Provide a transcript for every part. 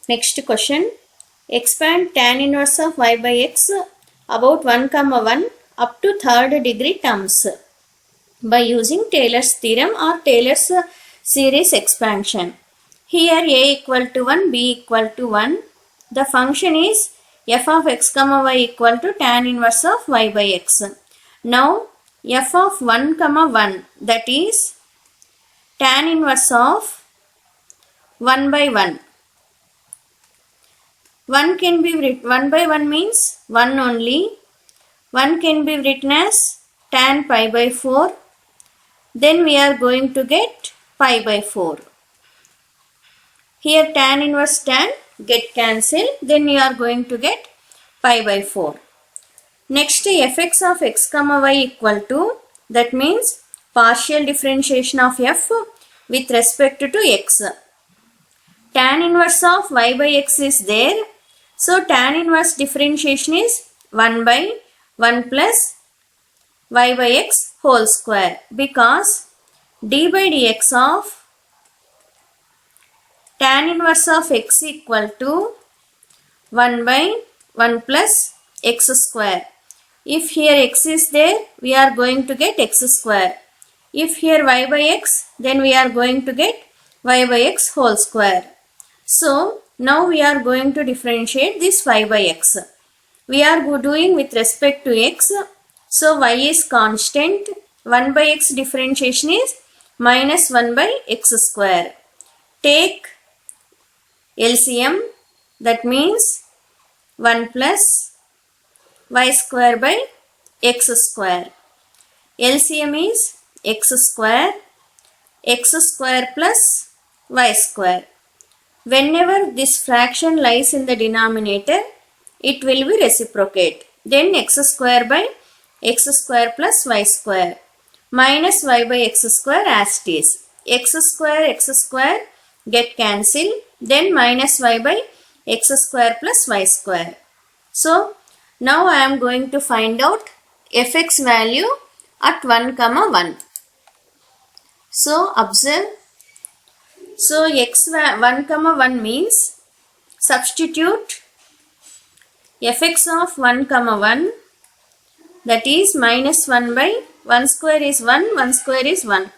Next question. Expand tan inverse of y by x about 1 comma 1 up to third degree terms by using Taylor's theorem or Taylor's series expansion. Here a equal to 1, b equal to 1. The function is f of x comma y equal to tan inverse of y by x. Now f of 1 comma 1, that is tan inverse of 1 by 1. 1 can be written, 1 by 1 means 1 only. 1 can be written as tan pi by 4. Then we are going to get pi by 4. Here tan inverse tan get cancelled. Then you are going to get pi by 4. Next fx of x comma y equal to, that means partial differentiation of f with respect to x. Tan inverse of y by x is there. So tan inverse differentiation is 1 by 1 plus y by x whole square, because d by dx of tan inverse of x equal to 1 by 1 plus x square. If here x is there, we are going to get x square. If here y by x, then we are going to get y by x whole square. So now we are going to differentiate this y by x. We are doing with respect to x. So y is constant. 1 by x differentiation is minus 1 by x square. Take LCM, that means 1 plus y square by x square. LCM is x square plus y square. Whenever this fraction lies in the denominator, it will be reciprocate. Then x square by x square plus y square minus y by x square as it is. X square get cancelled. Then minus y by x square plus y square. So now I am going to find out fx value at 1 comma 1. So observe. So x 1 comma 1 means substitute fx of 1 comma 1, that is minus 1 by 1 square is 1 square is 1.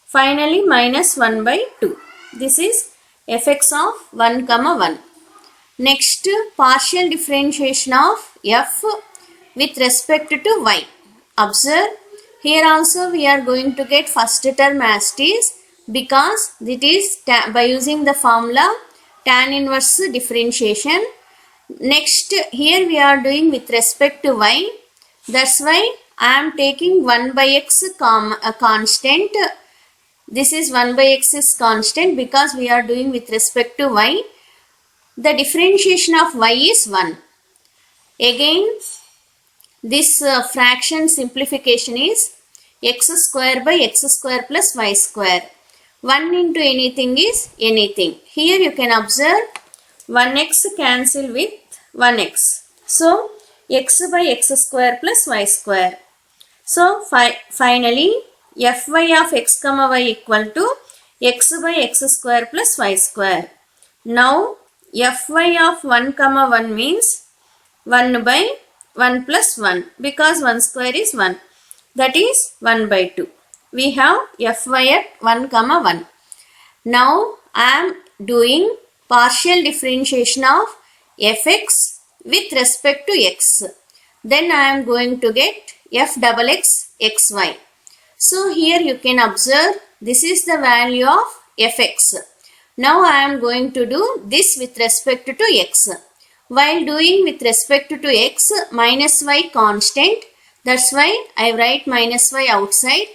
Finally minus 1 by 2. This is fx of 1 comma 1. Next, partial differentiation of f with respect to y. Observe, here also we are going to get first term as it is, because it is by using the formula tan inverse differentiation. Next, here we are doing with respect to y. That's why I am taking 1 by x constant. This is 1 by x is constant because we are doing with respect to y. The differentiation of y is 1. Again, this fraction simplification is x square by x square plus y square. 1 into anything is anything. Here you can observe 1x cancel with 1x. So x by x square plus y square. So finally fy of x comma y equal to x by x square plus y square. Now fy of 1 comma 1 means 1 by 1 plus 1, because 1 square is 1. That is 1 by 2. We have fy at 1 comma 1. Now I am doing partial differentiation of fx with respect to x. Then I am going to get f double x xy. So here you can observe this is the value of fx. Now I am going to do this with respect to x. While doing with respect to x, minus y constant. That's why I write minus y outside.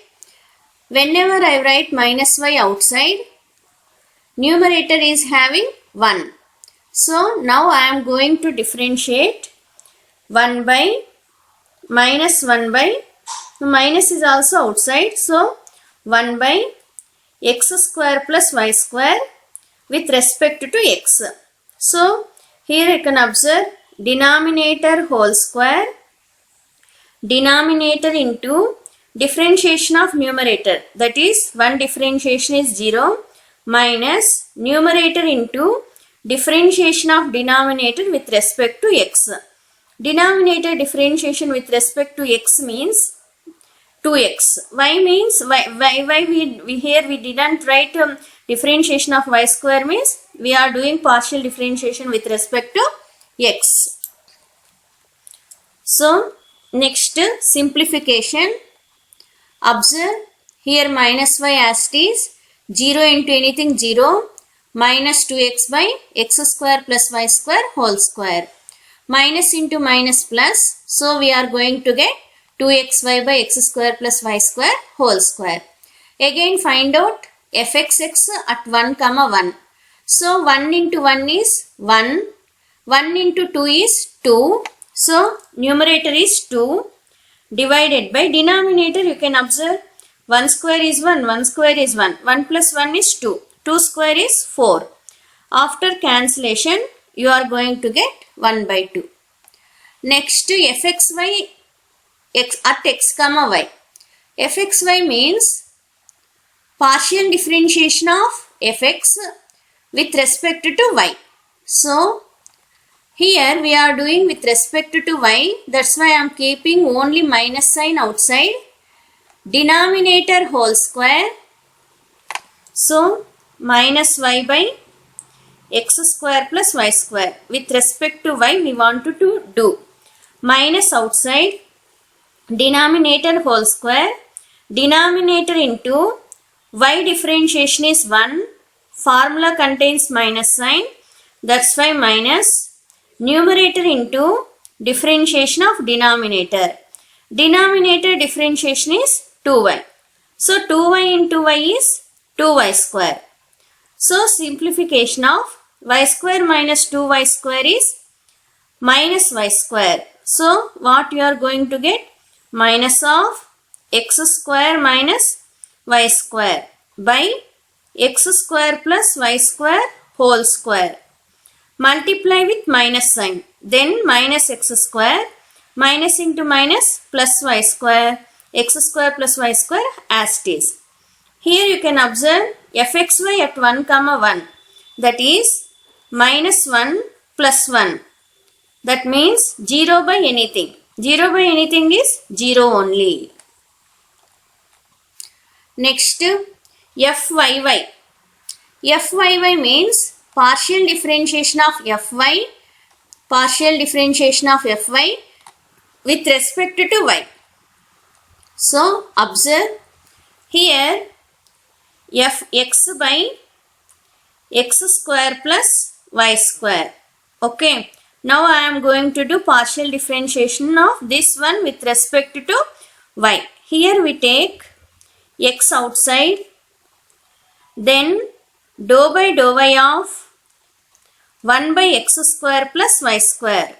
Whenever I write minus y outside, numerator is having 1. So now I am going to differentiate 1 by minus 1 by, minus is also outside. So 1 by x square plus y square with respect to x. So here you can observe denominator whole square, denominator into differentiation of numerator, that is 1 differentiation is 0, minus numerator into differentiation of denominator with respect to x. Denominator differentiation with respect to x means 2x. Y means why we here we didn't write differentiation of y square means we are doing partial differentiation with respect to x. So next simplification. Observe here minus y as it is 0 into anything 0 minus 2x by x square plus y square whole square. Minus into minus plus, so we are going to get 2xy by x square plus y square whole square. Again find out fxx at 1 comma 1. So 1 into 1 is 1, 1 into 2 is 2. So numerator is 2 divided by denominator. You can observe 1 square is 1, 1 square is 1, 1 plus 1 is 2, 2 square is 4. After cancellation you are going to get 1 by 2. Next fxy at x comma y. Fxy means partial differentiation of fx with respect to y. So here we are doing with respect to y, that's why I am keeping only minus sign outside. Denominator whole square. So minus y by x square plus y square. With respect to y we want to do minus outside, denominator whole square, denominator into y differentiation is 1, formula contains minus sign, that's why minus, numerator into differentiation of denominator. Denominator differentiation is 2y. So 2y into y is 2y square. So simplification of y square minus 2y square is minus y square. So what you are going to get? Minus of x square minus y square by x square plus y square whole square. Multiply with minus sign. Then minus x square, minus into minus plus y square, x square plus y square as it is. Here you can observe fxy at 1 comma 1, that is minus 1 plus 1. That means 0 by anything. 0 by anything is 0 only. Next fyy. Fyy means partial differentiation of fy, partial differentiation of fy with respect to y. So observe here fx by x square plus y square. Okay. Now I am going to do partial differentiation of this one with respect to y. Here we take x outside, then dou by dou y of 1 by x square plus y square.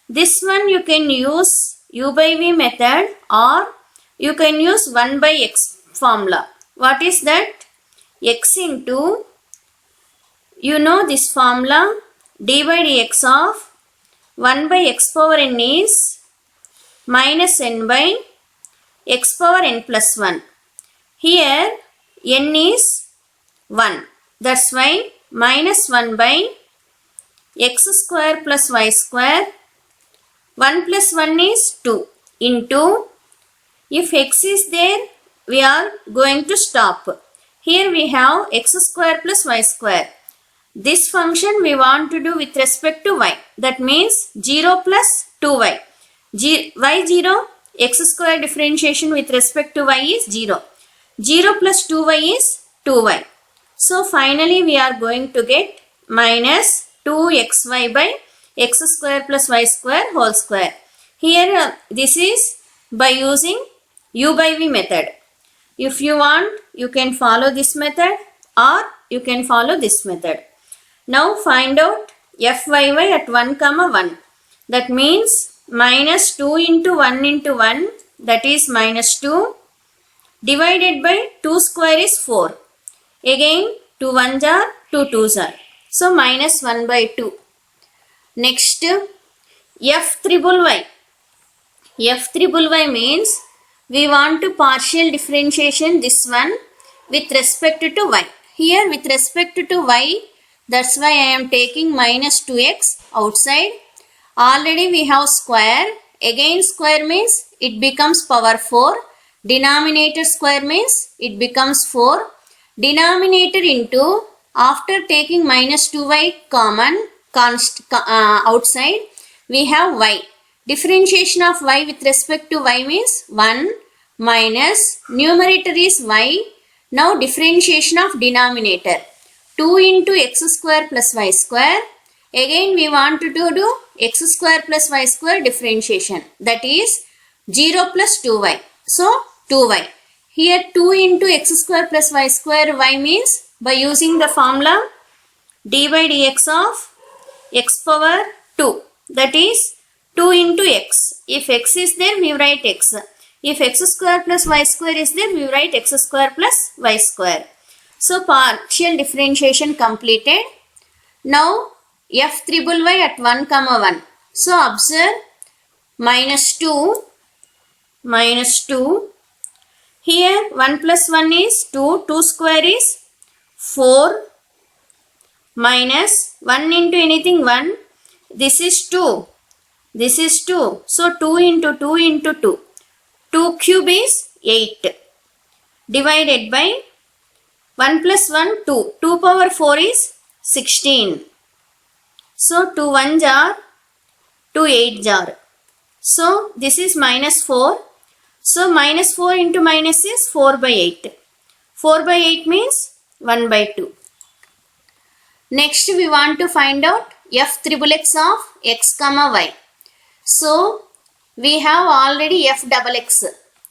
This one you can use u by v method or you can use 1 by x formula. What is that? X into, you know this formula, d by dx of 1 by x power n is minus n by x power n plus 1. Here n is 1. That's why minus 1 by x square plus y square, 1 plus 1 is 2 into, if x is there we are going to stop. Here we have x square plus y square. This function we want to do with respect to y. That means 0 plus 2y. Y 0, x square differentiation with respect to y is 0. 0 plus 2y is 2y. So finally we are going to get minus 2xy by x square plus y square whole square. Here this is by using u by v method. If you want, you can follow this method or you can follow this method. Now find out fyy at 1 comma 1. That means minus 2 into 1 into 1, that is minus 2, divided by 2 square is 4. Again 2 1s are 2 2s are. So minus 1 by 2. Next f triple y. F triple y means we want to partial differentiation this one with respect to y. Here with respect to y That's why I am taking minus 2x outside. Already we have square. Again square means it becomes power 4. Denominator square means it becomes 4. Denominator into, after taking minus 2y common outside, we have y. Differentiation of y with respect to y means 1 minus numerator is y. Now differentiation of denominator 2 into x square plus y square. Again we want to do x square plus y square differentiation, that is 0 plus 2y. So 2y. Here 2 into x square plus y square y means, by using the formula d by dx of x power 2, that is 2 into x. If x is there, we write x. If x square plus y square is there, we write x square plus y square. So partial differentiation completed. Now f triple y at 1 comma 1. So observe minus 2. Here 1 plus 1 is 2. 2 square is 4. Minus 1 into anything 1. This is 2. This is 2. So 2 into 2 into 2. 2 cube is 8. Divided by 1 plus 1, 2. 2 power 4 is 16. So 2 1s are 2 8s are. So this is minus 4. So minus 4 into minus is 4 by 8. 4 by 8 means 1 by 2. Next we want to find out f triple x of x comma y. So we have already f double x.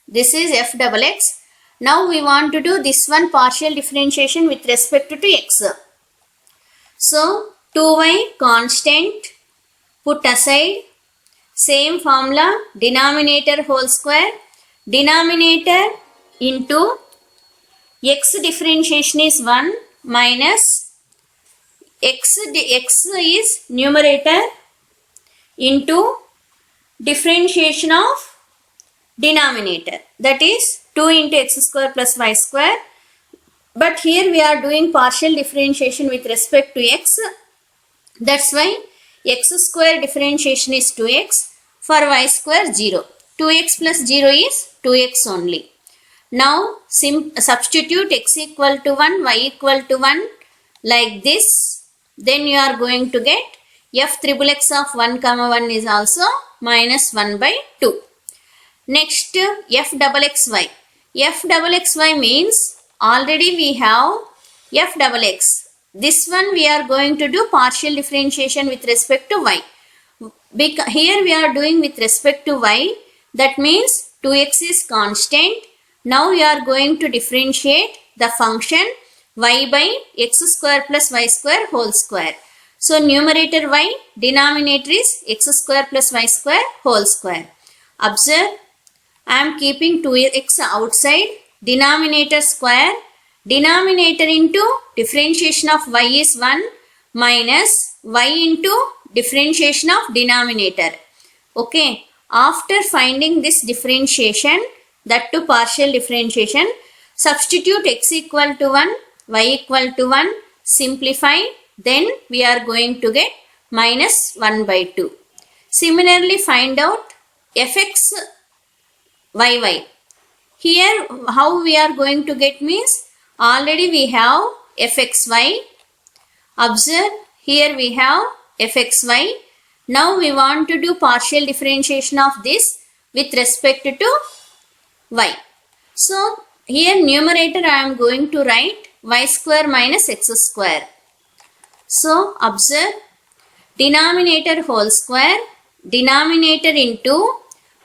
This is f double x. Now we want to do this one partial differentiation with respect to x. So 2y constant, put aside. Same formula, denominator whole square. Denominator into x differentiation is 1 minus x is numerator into differentiation of denominator, that is 2 into x square plus y square. But here we are doing partial differentiation with respect to x. That's why x square differentiation is 2x, for y square 0. 2x plus 0 is 2x only. Now substitute x equal to 1, y equal to 1 like this. Then you are going to get f triple x of 1 comma 1 is also minus 1 by 2. Next f double xy. F double xy means already we have f double x. This one we are going to do partial differentiation with respect to y. Here we are doing with respect to y. That means 2x is constant. Now we are going to differentiate the function y by x square plus y square whole square. So numerator y, denominator is x square plus y square whole square. Observe, I am keeping 2x outside. Denominator square. Denominator into differentiation of y is 1 minus y into differentiation of denominator. Okay. After finding this differentiation, that to partial differentiation, substitute x equal to 1, y equal to 1, simplify, then we are going to get minus 1 by 2. Similarly, find out fx yy. Here how we are going to get means, already we have fxy. Observe, here we have fxy. Now we want to do partial differentiation of this with respect to y. So here numerator I am going to write y square minus x square. So observe, denominator whole square, denominator into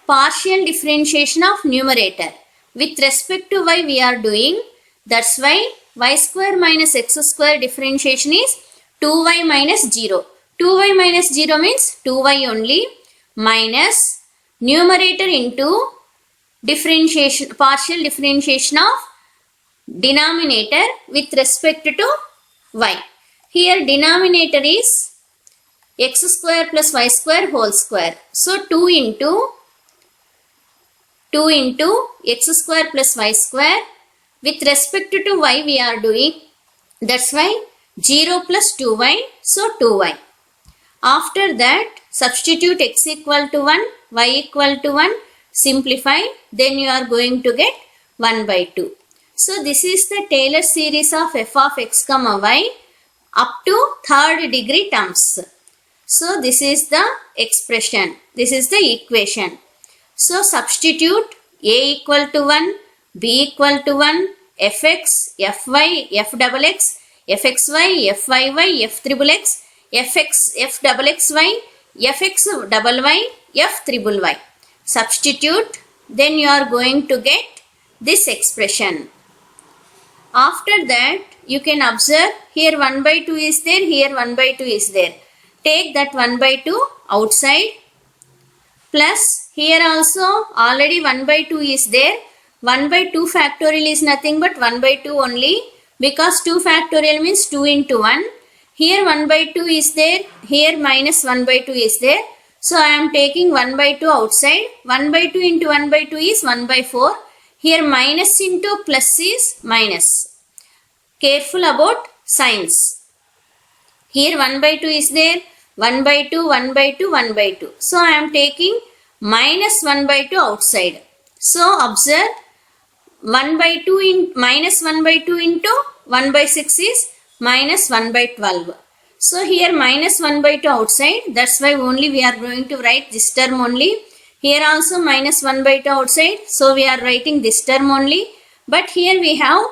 partial differentiation of numerator. With respect to y we are doing, that's why y square minus x square differentiation is 2y minus 0. 2y minus 0 means 2y only, minus numerator into differentiation, partial differentiation of denominator with respect to y. Here denominator is x square plus y square whole square. So 2 into x square plus y square. With respect to y we are doing, that's why 0 plus 2y, so 2y. After that, substitute x equal to 1, y equal to 1, simplify, then you are going to get 1 by 2. So this is the Taylor series of f of x comma y up to third degree terms. So this is the expression, this is the equation. So substitute a equal to 1, b equal to 1, fx, fy, f double x, fxy, fyy, f triple x, fx, f double xy, fx double y, f triple y. Substitute, then you are going to get this expression. After that, you can observe here 1 by 2 is there, here 1 by 2 is there. Take that 1 by 2 outside, plus here also already 1 by 2 is there. 1 by 2 factorial is nothing but 1 by 2 only, because 2 factorial means 2 into 1. Here 1 by 2 is there, here minus 1 by 2 is there. So I am taking 1 by 2 outside. 1 by 2 into 1 by 2 is 1 by 4. Here minus into plus is minus. Careful about signs. Here 1 by 2 is there, 1 by 2, 1 by 2, 1 by 2. So I am taking minus 1 by 2 outside. So observe 1 by 2 in minus 1 by 2 into 1 by 6 is minus 1 by 12. So here minus 1 by 2 outside, that's why only we are going to write this term only. Here also minus 1 by 2 outside, so we are writing this term only. But here we have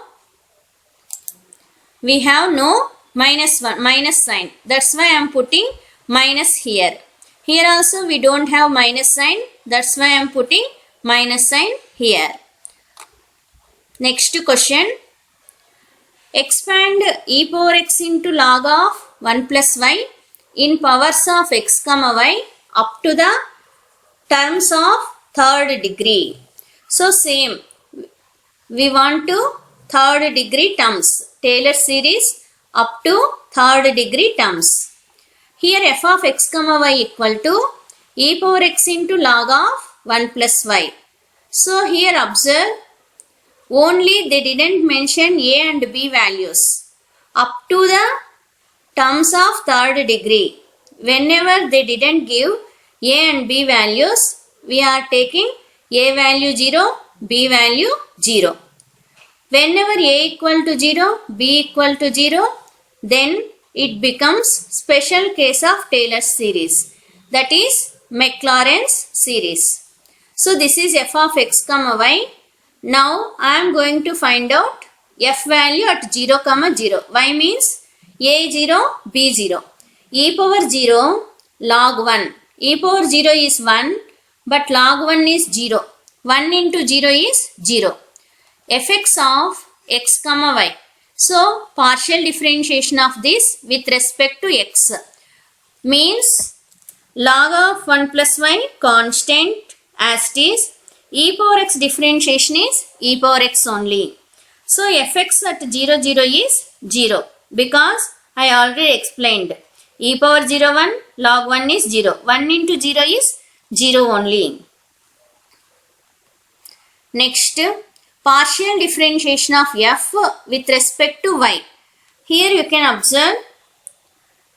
no minus sign. That's why I am putting minus here. Here also we don't have minus sign. That's why I am putting minus sign here. Next question. Expand e power x into log of 1 plus y in powers of x comma y up to the terms of third degree. So same. We want to third degree terms. Taylor series up to third degree terms. Here f of x comma y equal to e power x into log of 1 plus y. So here observe, only they didn't mention a and b values. Up to the terms of third degree. Whenever they didn't give a and b values, we are taking a value 0, b value 0. Whenever a equal to 0, b equal to 0, then it becomes special case of Taylor series. That is Maclaurin's series. So this is f of x comma y. Now I am going to find out f value at 0 comma 0. Y means a 0, b 0. E power 0, log 1. E power 0 is 1, but log 1 is 0. 1 into 0 is 0. Fx of x comma y. So partial differentiation of this with respect to x means log of 1 plus y constant as it is. E power x differentiation is e power x only. So fx at 0, 0 is 0 because I already explained. E power 0, 1, log 1 is 0. 1 into 0 is 0 only. Next, partial differentiation of f with respect to y. Here you can observe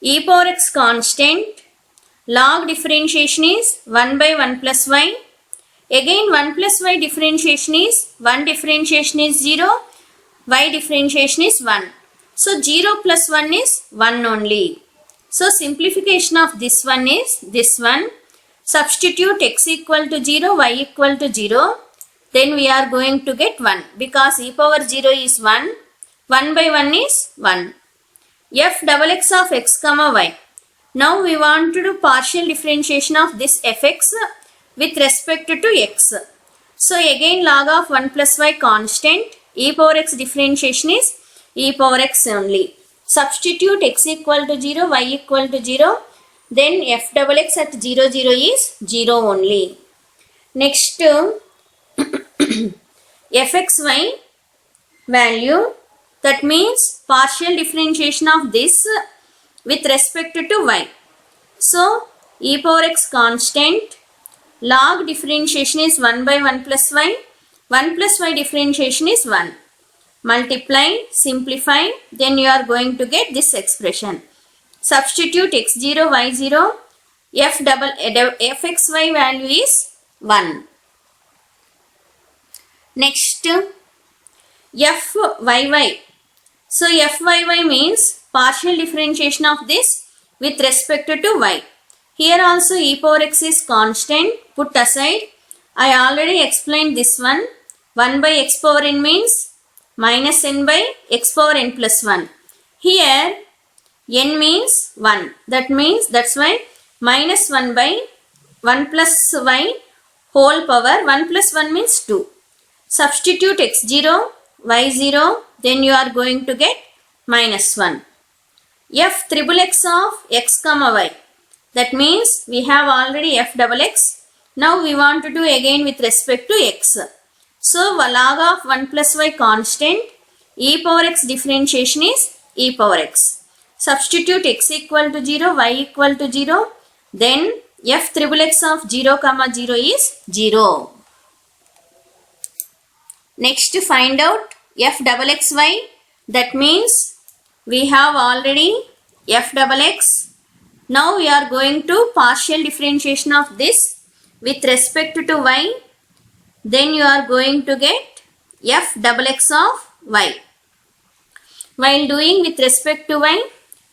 e power x constant, log differentiation is 1 by 1 plus y. Again 1 plus y differentiation is 1 differentiation is 0, y differentiation is 1. So 0 plus 1 is 1 only. So simplification of this one is this one. Substitute x equal to 0, y equal to 0. Then we are going to get 1 because e power 0 is 1. 1 by 1 is 1. F double x of x comma y. Now we want to do partial differentiation of this fx with respect to x. So again log of 1 plus y constant. E power x differentiation is e power x only. Substitute x equal to 0, y equal to 0. Then f double x at 0, 0 is 0 only. Next, fxy value, that means partial differentiation of this with respect to y. So e power x constant, log differentiation is 1 by 1 plus y. 1 plus y differentiation is 1. multiply, simplify, then you are going to get this expression. Substitute x0, y0, fxy value is 1. Next, fyy. So fyy means partial differentiation of this with respect to y. Here also e power x is constant, put aside. I already explained this one. 1 by x power n means minus n by x power n plus 1. Here n means 1. That's why minus 1 by 1 plus y whole power 1 plus 1 means 2. Substitute x0, y0, then you are going to get minus 1. F triple x of x comma y. That means we have already f double x. Now we want to do again with respect to x. So log of 1 plus y constant, e power x differentiation is e power x. Substitute x equal to 0, y equal to 0. Then f triple x of 0 comma 0 is 0. Next to find out f double xy. That means we have already f double x. Now we are going to partial differentiation of this with respect to y. Then you are going to get f double x of y. While doing with respect to y,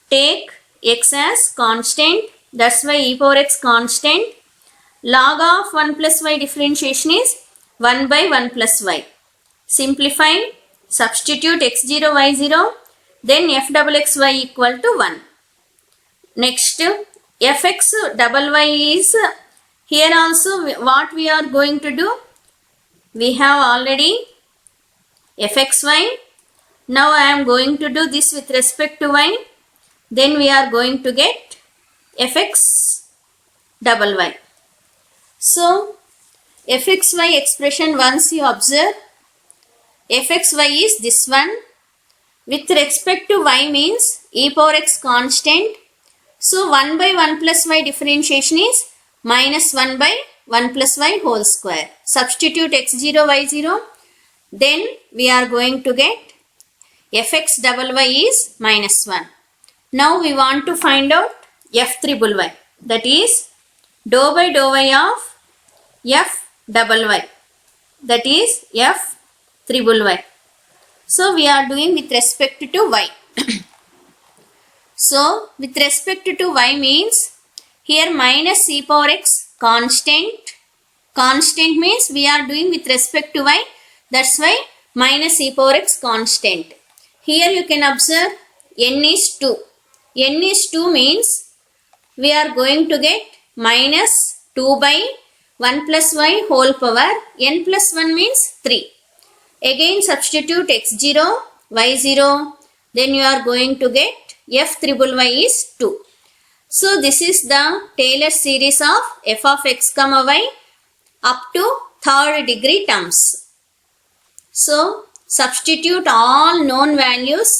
take x as constant. That's why e power x constant. Log of 1 plus y differentiation is 1 by 1 plus y. Simplify, substitute x0, y0, then f double xy equal to 1. Next, fx double y is, here also what we are going to do? We have already fxy. Now I am going to do this with respect to y. Then we are going to get fx double y. So, fxy expression once you observe, fxy is this one. With respect to y means e power x constant. So 1 by 1 plus y differentiation is minus 1 by 1 plus y whole square. Substitute x0, y0. Then we are going to get fx double y is minus 1. Now we want to find out f triple y. That is dou by dou y of f double y. That is f triple y. So we are doing with respect to y. So with respect to y means here minus e power x constant. Constant means we are doing with respect to y. That's why minus e power x constant. Here you can observe n is 2. N is 2 means we are going to get minus 2 by 1 plus y whole power. N plus 1 means 3. Again substitute x0, y0. Then you are going to get f triple y is 2. So this is the Taylor series of f of x comma y up to third degree terms. So substitute all known values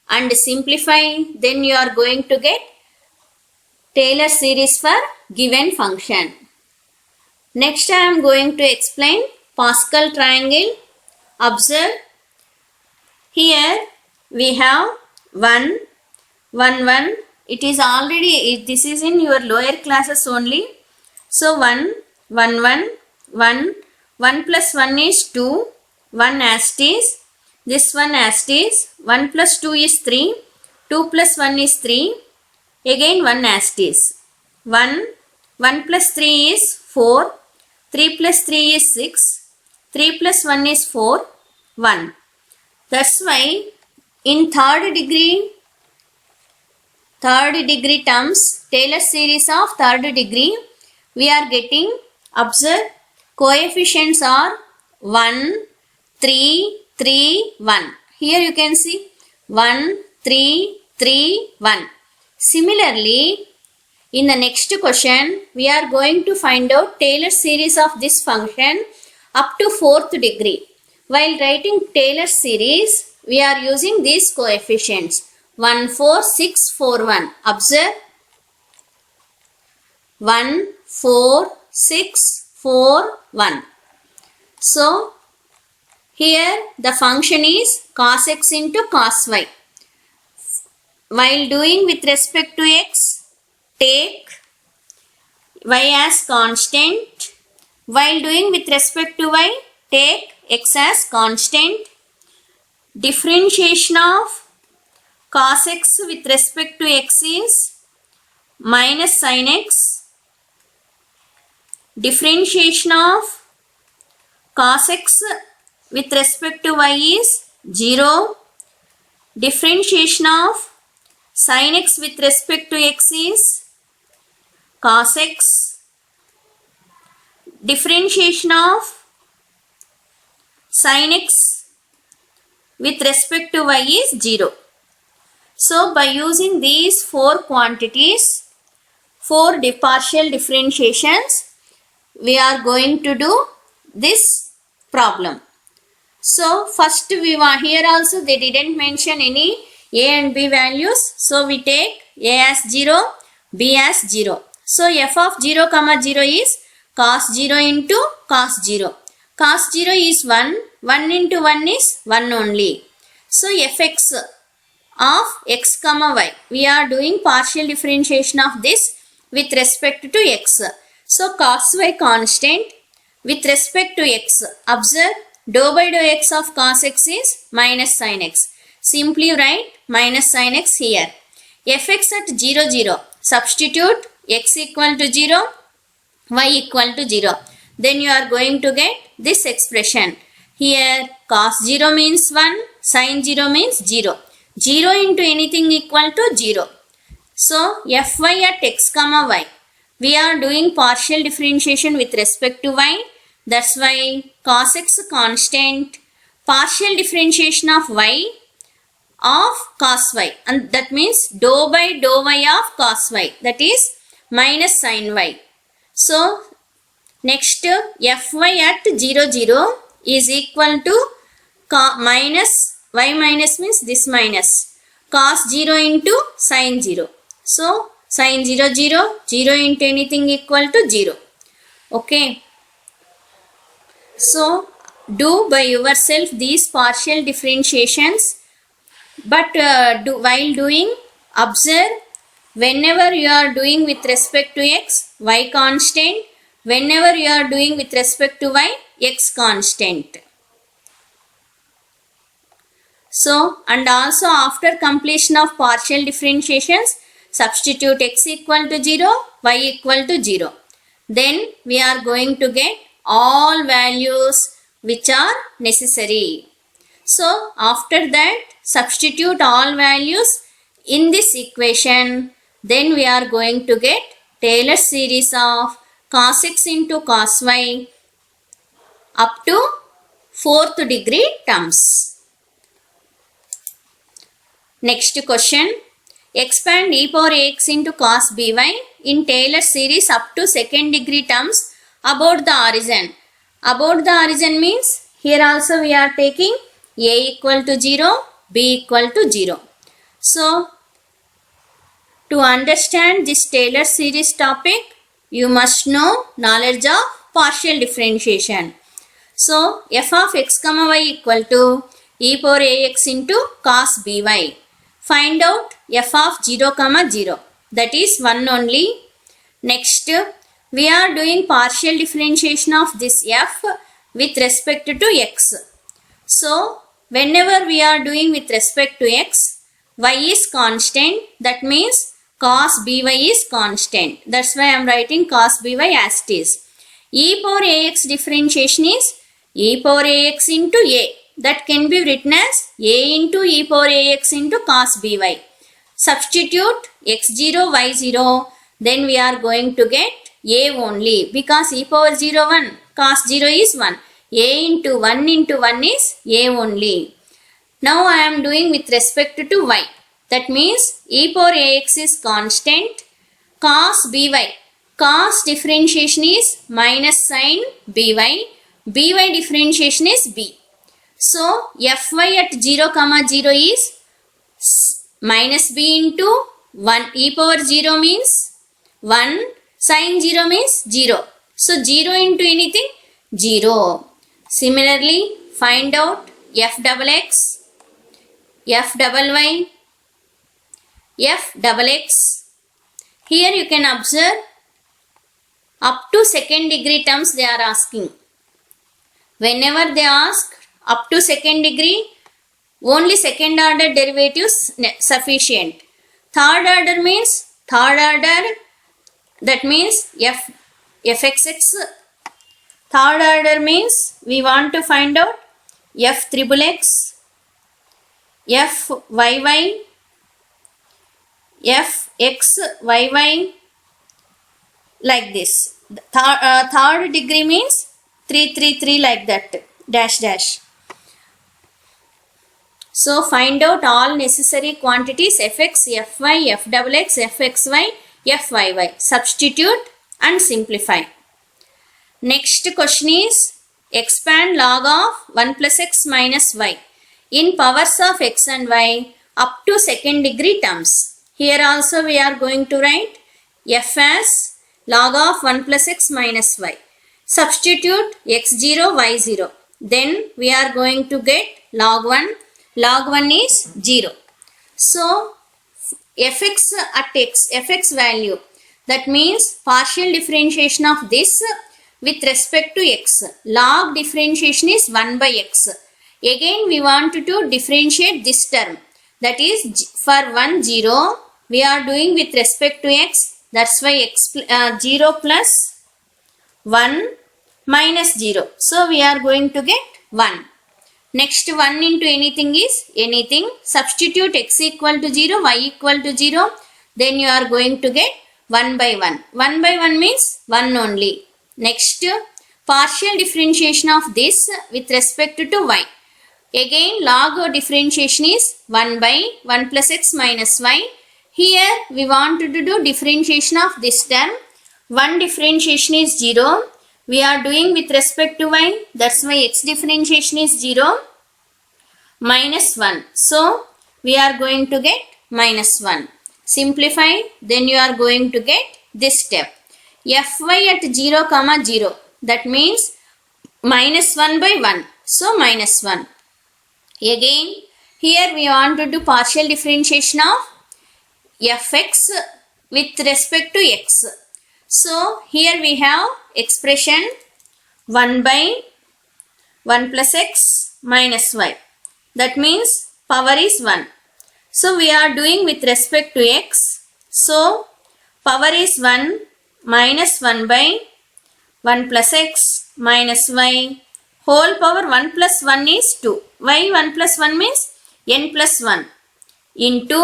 and simplify. Then you are going to get Taylor series for given function. Next I am going to explain Pascal triangle. Observe, here we have 1, 1, 1. It is already, this is in your lower classes only. So 1, 1, 1, 1, 1 plus 1 is 2, 1 as is. This one as is. 1 plus 2 is 3, 2 plus 1 is 3. Again 1 as is. 1, 1 plus 3 is 4, 3 plus 3 is 6. 3 plus 1 is 4, 1. That's why in third degree terms, Taylor series of third degree, we are getting, observe, coefficients are 1, 3, 3, 1. Here you can see 1, 3, 3, 1. Similarly, in the next question, we are going to find out Taylor series of this function up to 4th degree. While writing Taylor series, we are using these coefficients 1, 4, 6, 4, 1. Observe 1, 4, 6, 4, 1. So Here the function is cos x into cos y. While doing with respect to x, take y as constant. While doing with respect to y, take x as constant. Differentiation of cos x with respect to x is minus sin x. Differentiation of cos x with respect to y is 0. Differentiation of sin x with respect to x is cos x. Differentiation of sin x with respect to y is 0. So by using these four quantities, four partial differentiations, we are going to do this problem. So first we want, here also they didn't mention any a and b values. So we take a as 0, b as 0. So f of 0 comma 0 is cos 0 into cos 0. Cos 0 is 1. 1 into 1 is 1 only. So fx of x comma y. We are doing partial differentiation of this with respect to x. So cos y constant with respect to x. Observe dou by dou x of cos x is minus sin x. Simply write minus sin x here. Fx at 0, 0. Substitute x equal to 0, y equal to 0. Then you are going to get this expression. Here cos 0 means 1, sin 0 means 0. 0 into anything equal to 0. So fy at x comma y. We are doing partial differentiation with respect to y. That's why cos x constant. Partial differentiation of y of cos y, and that means dou by dou y of cos y, that is minus sin y. So next fy at 0, 0 is equal to minus y minus means this minus cos 0 into sin 0. So sin 0, 0, 0 into anything equal to 0. Okay. So do by yourself these partial differentiations, but while doing, observe whenever you are doing with respect to x, y constant. Whenever you are doing with respect to y, x constant. So, and also after completion of partial differentiations, substitute x equal to 0, y equal to 0. Then we are going to get all values which are necessary. So after that, substitute all values in this equation. Then we are going to get Taylor's series of cos x into cos y up to 4th degree terms. Next question. Expand e power ax into cos by in Taylor's series up to 2nd degree terms about the origin. About the origin means here also we are taking a equal to 0, b equal to 0. So to understand this Taylor series topic, you must know knowledge of partial differentiation. So f of x comma y equal to e power ax into cos by. Find out f of 0 comma 0, that is 1 only. Next we are doing partial differentiation of this f with respect to x. So whenever we are doing with respect to x, y is constant, that means cos by is constant. That's why I am writing cos by as it is. E power ax differentiation is e power ax into a. That can be written as a into e power ax into cos by. Substitute x0, y0. Then we are going to get a only, because e power 0, 1, cos 0 is 1. A into 1 is a only. Now I am doing with respect to y. That means e power ax is constant. Cos by. Cos differentiation is minus sin by. By differentiation is b. So fy at 0 comma 0 is minus b into 1. E power 0 means 1. Sin 0 means 0. So 0 into anything 0. Similarly find out f double x, f double y, f double x. Here you can observe up to second degree terms they are asking. Whenever they ask up to second degree, only second order derivatives sufficient. Third order means third order, that means fxx. Third order means we want to find out f triple x, f yy, f x yy, like this. Third degree means 3 3 3 like that, dash dash. So find out all necessary quantities fx, fy, f double x, fxy, fyy. Substitute and simplify. Next question is expand log of 1 plus x minus y in powers of x and y up to second degree terms. Here also we are going to write f as log of 1 plus x minus y. Substitute x0, y0. Then we are going to get log 1. Log 1 is 0. So fx at x, fx value, that means partial differentiation of this with respect to x. Log differentiation is 1 by x. Again we want to differentiate this term. That is for 1 0 we are doing with respect to x. That's why x 0 plus 1 minus 0. So we are going to get 1. Next 1 into anything is anything. Substitute x equal to 0, y equal to 0. Then you are going to get 1 by 1. 1 by 1 means 1 only. Next partial differentiation of this with respect to y. Again log differentiation is 1 by 1 plus x minus y. Here we want to do differentiation of this term. 1 differentiation is 0. We are doing with respect to y. That's why x differentiation is 0 minus 1. So we are going to get minus 1. Simplify. Then you are going to get this step. Fy at 0 comma 0. That means minus 1 by 1. So minus 1. Again here we want to do partial differentiation of fx with respect to x. So here we have expression 1 by 1 plus x minus y. That means power is 1. So we are doing with respect to x. So power is 1 minus 1 by 1 plus x minus y. Whole power 1 plus 1 is 2. Why 1 plus 1 means n plus 1 into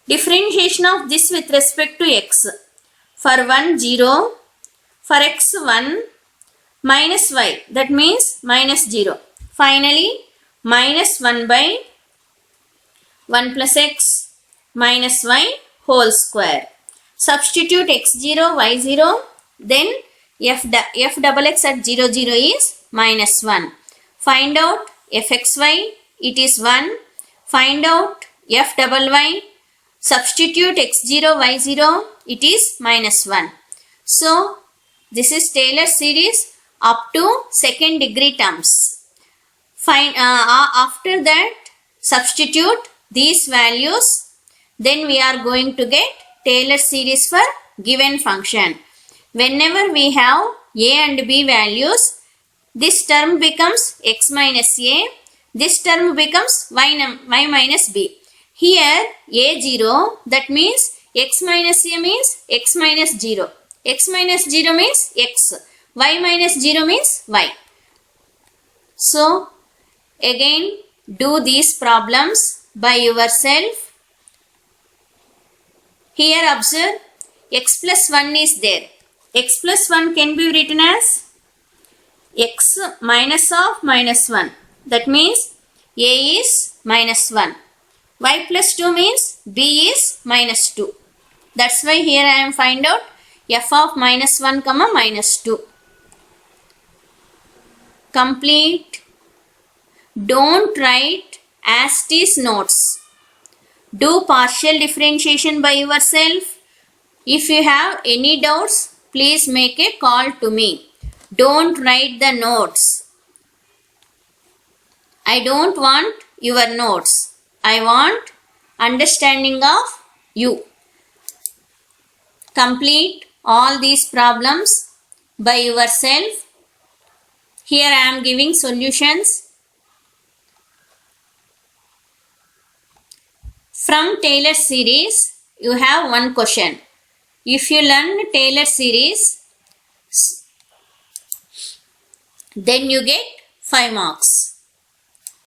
differentiation of this with respect to x. For 1 0, for x 1 minus y, that means minus 0. Finally minus 1 by 1 plus x minus y whole square. Substitute x0, y0. Then f double x at 0 0 is minus 1. Find out fxy, it is 1. Find out f double y. Substitute x0, y0, it is minus 1. So this is Taylor series up to second degree terms. After that substitute these values. Then we are going to get Taylor series for given function. Whenever we have a and b values, this term becomes x minus a. This term becomes y minus b. Here a0, that means x minus a means x minus 0. X minus 0 means x. Y minus 0 means y. So again do these problems by yourself. Here observe x plus 1 is there. X plus 1 can be written as x minus of minus 1. That means a is minus 1. Y plus 2 means b is minus 2. That's why here I am find out f of minus 1 comma minus 2. Complete. Don't write as it is notes. Do partial differentiation by yourself. If you have any doubts, please make a call to me. Don't write the notes. I don't want your notes. I want understanding of you. Complete all these problems by yourself. Here I am giving solutions. From Taylor series, you have one question. If you learn Taylor series, then you get 5 marks.